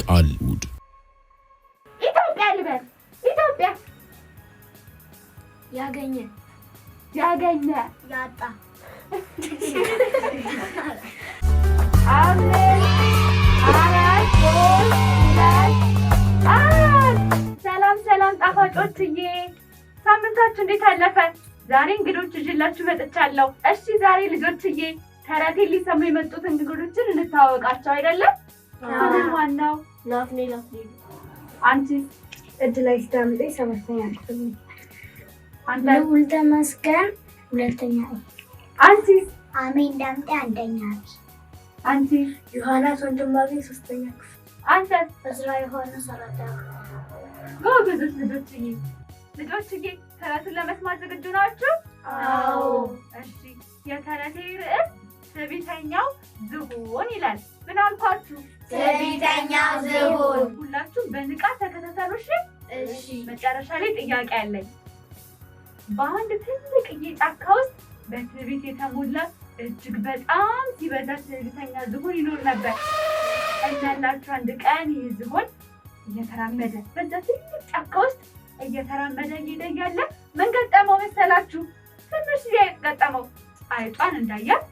ቃልድ ኢትዮጵያ ልበል ኢትዮጵያ ያገኘ ያጣ ሰላም ጣፋጮችዬ፣ ሳምንታችሁ እንዴት አለፈ? ዛሬ እንግዶች ይዤላችሁ መጥቻለሁ። እሺ ዛሬ ልጆችዬ ተረቴን ሊሰሙ የመጡት እንግዶችን እንተዋወቃቸው አይደለም? ስምህ ማን ነው? ላፍኔ አንቺስ? እድላይ ዳምጤ 7ኛ ክፍል። አንተ? ልዑል ተመስገን 2ኛ። አንቺስ? አሜን ዳምጤ 1ኛ። አንቺስ? ዮሐንስ ወንድማገኝ 3ኛ ክፍል። አንተ? እዝራ ዮሐንስ 4ኛ ክፍል። ጎበዞች ልጆችዬ ተረቱን ለመስማት ዝግጁ ናችሁ? አዎ። እሺ የተረቴ ርዕስ ትዕቢተኛው ዝሆን ይላል። ምን አልኳችሁ? ትዕቢተኛው ዝሆን። ሁላችሁም በንቃት ተከታተሉ። እሺ። መጨረሻ ላይ ጥያቄ አለኝ። በአንድ ትልቅዬ ጫካ ውስጥ በትዕቢት የተሞላ እጅግ በጣም ሲበዛ ትዕቢተኛ ዝሆን ይኖር ነበር። እናላችሁ አንድ ቀን ይህ ዝሆን እየተራመደ በዛ ትልቅ ጫካ ውስጥ እየተራመደ እያለ ምን ገጠመው መሰላችሁ? ትንሽ አይጥ ገጠመው። አይጧን እንዳያት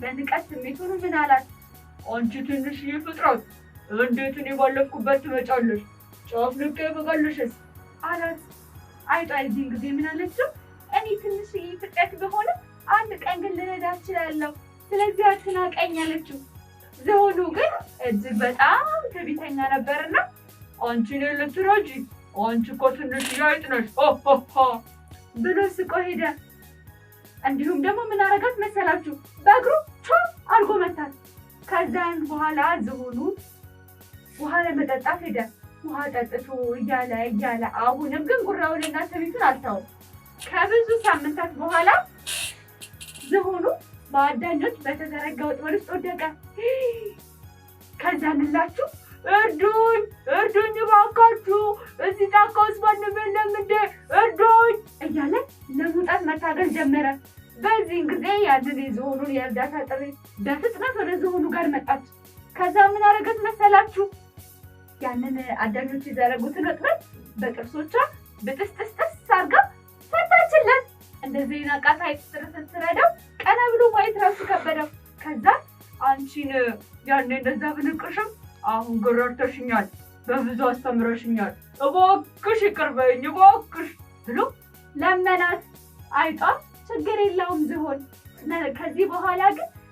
በንቀት ስሜት ሆኖ ምን አላት? አንቺ ትንሽዬ ፍጥረት እንዴት እኔ ባለፍኩበት ትመጫለሽ? ጫፍ ልቄ ብገልሽስ አላት። አይጧ የዚህን ጊዜ ምን አለችው? እኔ ትንሽዬ ፍጥረት በሆነ አንድ ቀን ግን ልረዳ እችላለሁ፣ ስለዚህ አትናቀኝ አለችው። ዝሆኑ ግን እጅግ በጣም ትዕቢተኛ ነበርና አንቺ እኔን ልትረጂ? አንቺ እኮ ትንሽዬ አይጥ ነሽ ብሎ ስቆ ሄደ። እንዲሁም ደግሞ ምን አረጋት መሰላችሁ? በእግሩ አድርጎ መታት። ከዛን በኋላ ዝሆኑ ውሃ ለመጠጣት ሄደ። ውሃ ጠጥቶ እያለ አሁንም ግን ጉራውንና ትዕቢቱን አልተውም። ከብዙ ሳምንታት በኋላ ዝሆኑ በአዳኞች በተዘረጋ ወጥመድ ውስጥ ወደቀ። ከዛን ላችሁ እርዱኝ እባካችሁ፣ እዚህ ጫካ ውስጥ ማንም የለም እንዴ እርዱኝ እያለ ለመውጣት መታገል ጀመረ። በዚህን ጊዜ ያንን የዝሆኑን የእርዳታ ጥሪ በፍጥነት ወደ ዝሆኑ ጋር መጣች። ከዛ ምን አደረገች መሰላችሁ? ያንን አዳኞች የዘረጉትን ወጥመድ በጥርሶቿ ብጥስጥስጥስ አድርጋ ፈታችለት። እንደዚህ ናቃት አይጥ ስትረዳው ቀና ብሎ ማየት ራሱ ከበደው። ከዛ አንቺን ያኔ እንደዛ ብንቅሽም አሁን ገረርተሽኛል፣ በብዙ አስተምረሽኛል፣ እባክሽ ይቅር በይኝ እባክሽ ብሎ ለመናት። አይጧ ችግር የለውም ዝሆን፣ ከዚህ በኋላ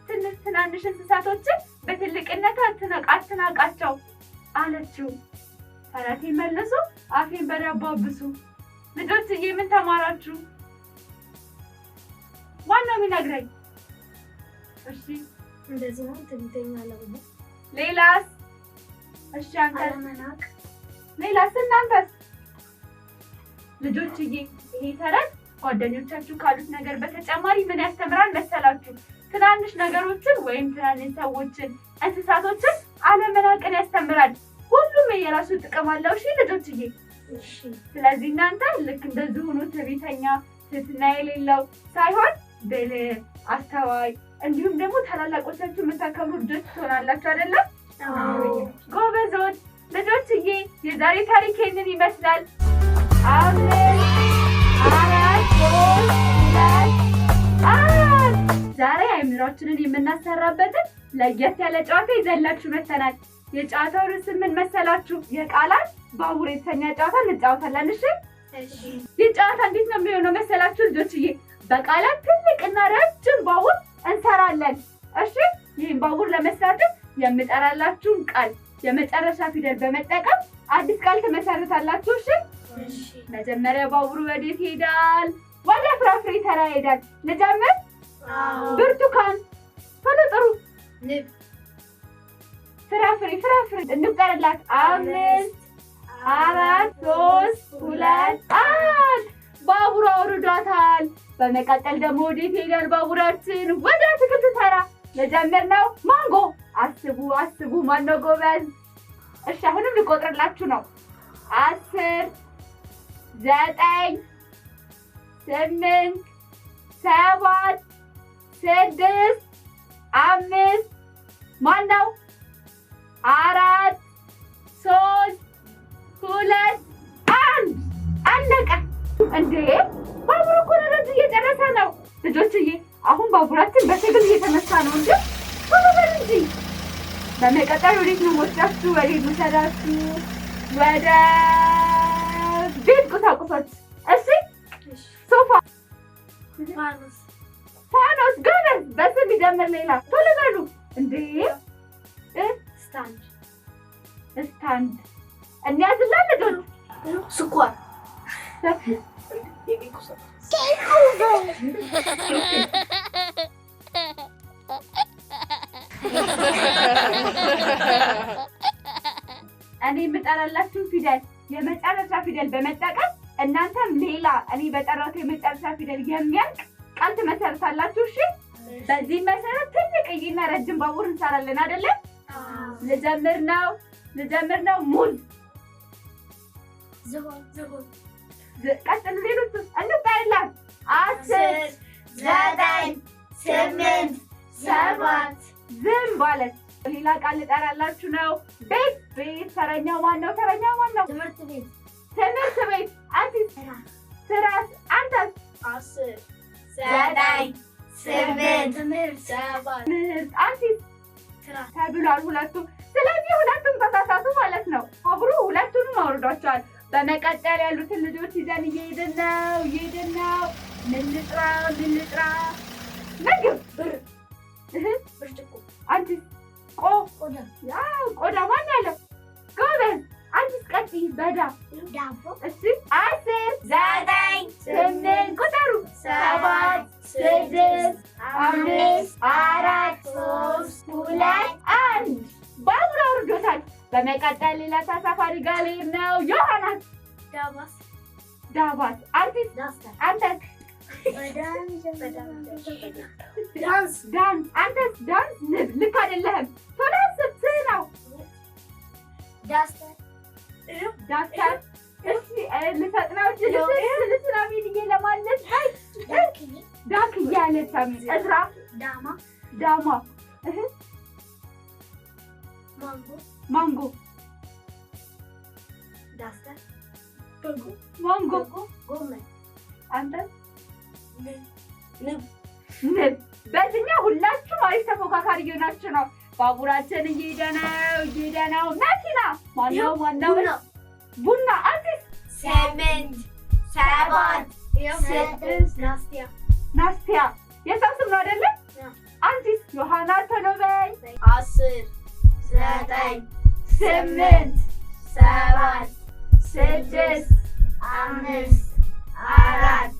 ግን ትናንሽ እንስሳቶችን በትልቅነት አትናቃቸው አለችው። ተረቴን መልሶ አፌን በዳቦ አብሱ። ልጆችዬ ምን ተማራችሁ? ማነው የሚነግረኝ? እሺ እንደዚህ ነው ትዕቢተኛ ለመሆን። ሌላስ? እሺ አንተ? አለመናቅ። ሌላስ? እናንተስ? ልጆችዬ ይሄ ተረት ጓደኞቻችሁ ካሉት ነገር በተጨማሪ ምን ያስተምራል መሰላችሁ? ትናንሽ ነገሮችን ወይም ትናንሽ ሰዎችን፣ እንስሳቶችን አለመናቅን ያስተምራል። ሁሉም የራሱ ጥቅም አለው። እሺ ልጆችዬ? እሺ። ስለዚህ እናንተ ልክ እንደዚህ ሆኖ ትዕቢተኛ፣ ትህትና የሌለው ሳይሆን ብልህ፣ አስተዋይ እንዲሁም ደግሞ ታላላቆቻችሁ የምታከብሩ ልጆች ትሆናላችሁ አይደለም? ጎበዞች ልጆችዬ፣ የዛሬ ታሪክ ይህንን ይመስላል። 5 4 3 2 ዛሬ አእምሯችንን የምናሰራበትን ለየት ያለ ጨዋታ ይዘላችሁ መጥተናል። የጨዋታው ርዕስ ምን መሰላችሁ? የቃላት ባቡር የተሰኘ ጨዋታ እንጫወታለን። እሺ? ይህ ጨዋታ እንዴት ነው የሚሆነው መሰላችሁ ልጆችዬ? በቃላት ትልቅና ረጅም ባቡር እንሰራለን። እሺ? ይህን ባቡር ለመስራት የምጠራላችሁን ቃል የመጨረሻ ፊደል በመጠቀም አዲስ ቃል ትመሰርታላችሁ። እሺ? መጀመሪያ ባቡሩ ወዴት ይሄዳል? ወደ ፍራፍሬ ተራ ይሄዳል። ልጀምር? ብርቱካን። ቶሎ ጥሩ። ፍራፍሬ እንቁጠርላት። 5 4 3 2 1 ባቡሩ አውርዷታል። በመቀጠል ደግሞ ወዴት ይሄዳል ባቡራችን? ወደ አትክልት ተራ። ልጀምር ነው? ማንጎ። አስቡ ማነው ጎበዝ? እሺ አሁንም ልቆጥርላችሁ ነው። 10 9 8 7 6 5 ማነው? 4 እንዴ ባቡሩ እኮ ነዳጅ እየጨረሰ ነው ልጆችዬ። አሁን ባቡራችን በትግል እየተነሳ ነው እንጂ ቶሎ በል እንጂ። በመቀጠል ወዴት ነው የምወስዳችሁ? ወዴት ልውሰዳችሁ? ወደ ቤት ቁሳቁሶች። እሺ ሶፋ፣ ፋኖስ፣ ጎበዝ። በስም ይጀምር። ሌላ ቶሎ በሉ እንዴ። ስታንድ እንያዝላት ልጆች። ስኳር እኔ የምጠራላችሁን ፊደል የመጨረሻ ፊደል በመጠቀም እናንተም ሌላ እኔ በጠራሁት የመጨረሻ ፊደል የሚያልቅ ቃል ትመሰርታላችሁ። እሺ? በዚህ መሰረት ትልቅዬና ረጅም ባቡር እንሰራለን አይደለ? ልጀምር ነው። ሙዝ፣ ዝሆን፣ ቀጥሉ። ሌሎቹ እንባይላት 10 9 8 7 ዝም ማለት። ሌላ ቃል ልጠራላችሁ ነው። ቤት። ተረኛው ማን ነው? ትምህርት ቤት፣ አንቺስ? ትራስ። አንተስ? 10 9 8 ትምህርት። 7 አንቺስ? ትራስ ተብሏል ሁለቱም። ስለዚህ ሁለቱም ተሳሳቱ ማለት ነው። አብሮ ሁለቱንም አውርዷቸዋል። በመቀጠል ያሉትን ልጆች ይዘን እየሄድን ነው። ምን ልጥራ? ምግብ። ብርጭቆ፣ አንቺስ? ቆዳ፣ ቆዳ። ማን ያለው? ጎበዝ። አንቺስ? ቀጥይ። በዳ። ዳቦ። እሺ 10 9 8 ቁጠሩ። 7 6 5 4 3 2 1 ባቡር አውርዶታል። በመቀጠል ሌላ ተሳፋሪ ጋር ልሄድ ነው። ዮሐናስ? ዳባስ። አንቺስ? አንተስ? ዳንስ። አንተስ? ዳንስ። ንብ። ልክ አይደለህም። ቶሎ አስብ። ስህ ነው። ዳስተር። እሺ ልሰጥነው ልስራሚልዬ ለማለት ዳክዬ አለች። እዝራ? ዳማ። ማንጎ። ዳስተር፣ ማንጎ። ጎመን። አንተስ? ንብ። በዚህኛው ሁላችሁም አሪፍ ተፎካካሪ እየሆናችሁ ነው። ባቡራችን እየሄደ ነው። መኪና። ማነው? ቡና። አንቺስ? 8 7 6 ናስቲያ። የሰው ስም ነው አይደለ? አንቺስ? ዮሐና? ቶሎ በይ። 10 9 8 7 6 5 4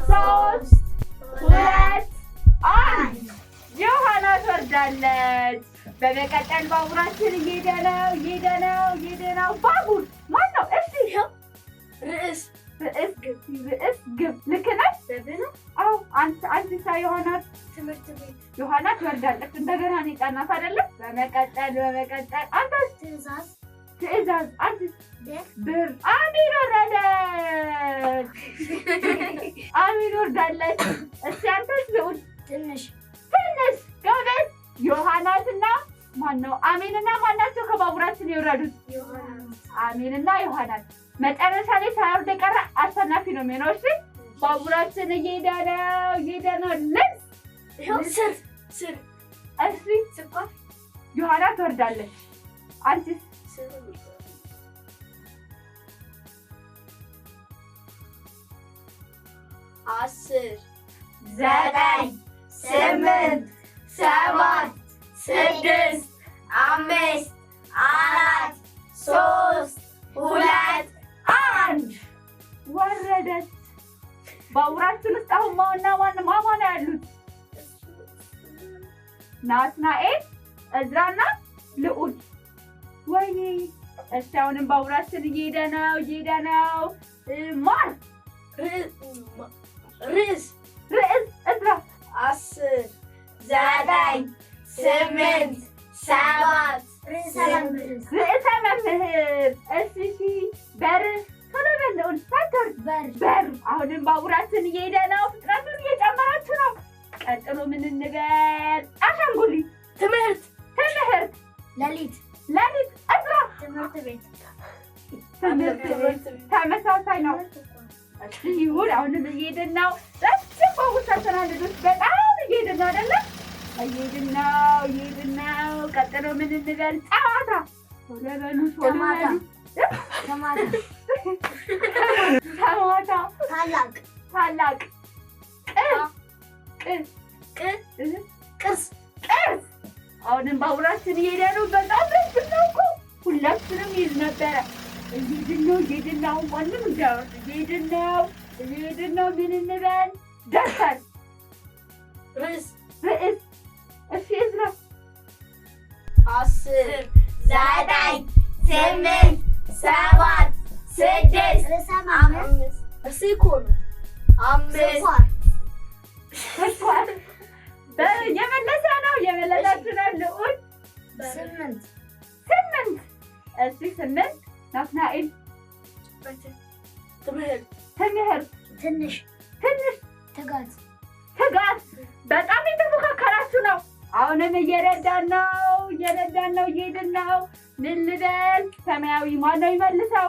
3 2 1 ዮሐና ትወርዳለች። በመቀጠል ባቡራችን እየሄደ ነው። ባቡር ማን ነው? እሺ ርዕስ፣ ግብ። ልክ ነሽ? አዎ። አንቺ ዮሐና? ትምህርት ቤት። ዮሐና ትወርዳለች። እንደገና እኔ ቀናት አይደለም? በመቀጠል አንተስ? ትዕዛዝ። አንቺስ? ብር። አሚን ወርዳለች። እስኪ አንተስ? ልዑል? ትንሽ። ጎበዝ። ዮሐናትና ማነው? አሜንና ማናቸው ከባቡራችን የወረዱት? አሜንና ዮሐናት። መጨረሻ ላይ ሳይወርድ የቀረ አሸናፊ ነው የሚሆነው። እሺ? ባቡራችን እየሄደ ነው። ልብስ። ስር። እሺ ዮሐና ትወርዳለች። አንቺስ? 10 9 8 7 6 5 4 3 2 1 ወረደች። ባቡራችን ውስጥ አሁን ማን ያሉት? ናትናኤል፣ እዝራና ልዑል። ወይኔ! እሺ አሁንም ባቡራችን እየሄደ ነው። ማን? ርዕስ። እዝራ። 10 9 8 7 ርዕሰ መምህር። እሺ በር። ቶሎ በል ልዑል። በር። አሁንም ባቡራችን እየሄደ ነው። ፍጥነቱን እየጨመራችሁ ነው። ቀጥሎ ምን እንበል? አሻንጉሊት። ትምህርት። ሌሊት። እዝራ። ትምህርት ቤት። ተመሳሳይ ነው። እሺ ይሁን። አሁንም እየሄድን ነው። ረጅም ባቡር ሰርተናል ልጆች። በጣም እየሄድን ነው አይደለ? እየሄድን ነው። ቀጥሎ ምን እንበል? ጨዋታ። ቶሎ በሉ ቶሎ በሉ። ሰማታ ታላቅ ቅርስ። አሁንም ባቡራችን እየሄደ ነው። በጣም ረጅም ነው እኮ ሁላችንም ይዝ ነበረ። እየሄድን ነው። ማንም እንዳይወርድ እየሄድን ነው። ምን እንበል? ደርሰን ርዕስ። እሺ እዝራ 10 9 8 7 6 5 ስኳር የመለሳችሁ ነው። ልዑል 8 እሺ 8 ናትናኤል ትምህርት ትንሽ ትጋት በጣም የተፎካከራችሁ ነው። አሁንም እየረዳን ነው። እየሄድን ነው። ምን ልበል? ሰማያዊ ማነው ይመልሰው?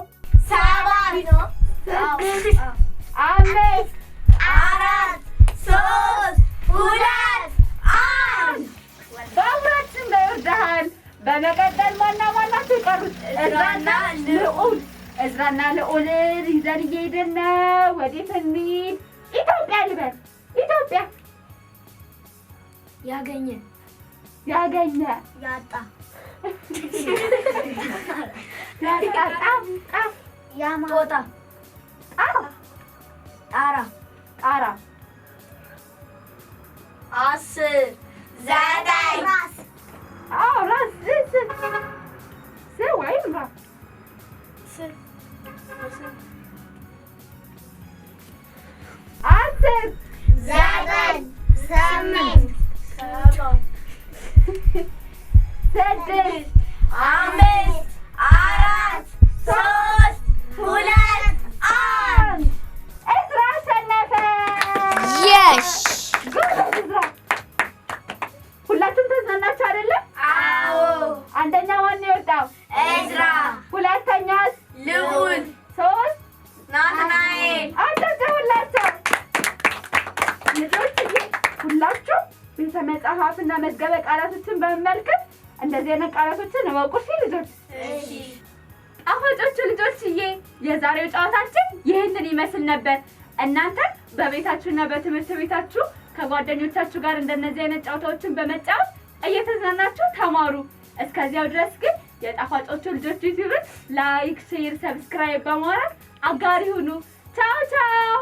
7 ነው 6 5 4 3 2 1 ባቡራችን ይወርዳል። በመቀጠል ማናቸው የቀሩት? እዝራና ልዑልን ይዘን እየሄድን ነው። ወዴት እንሂድ? ኢትዮጵያ ልበል። ኢትዮጵያ ያገኘ ያጣ ጦጣ ጣራ 10 9 ራስ ወይም ራስ 10 9 8 6 5 4 3 2 1 እዝራ አሸነፈ። ሁላችሁም ተዝናናችሁ አይደለም? አዎ። አንደኛ ማን የወጣው? እዝራ። ሁለተኛስ? ልዑል። 3 ናትናኤል። አጨብጭቡላቸው ልጆች። ሁላችሁ ቤተ መጽሐፍና መዝገበ ቃላቶችን በመመልከት እንደዚህ አይነት ቃላቶችን እወቁ ልጆች። እሺ ጣፋጮቹ ልጆችዬ፣ የዛሬው ጨዋታችን ይህንን ይመስል ነበር። እናንተ በቤታችሁና በትምህርት ቤታችሁ ከጓደኞቻችሁ ጋር እንደነዚህ አይነት ጨዋታዎችን በመጫወት እየተዝናናችሁ ተማሩ። እስከዚያው ድረስ ግን የጣፋጮቹ ልጆች ዩቲዩብን ላይክ፣ ሼር፣ ሰብስክራይብ በማድረግ አጋሪ ሁኑ። ቻው ቻው።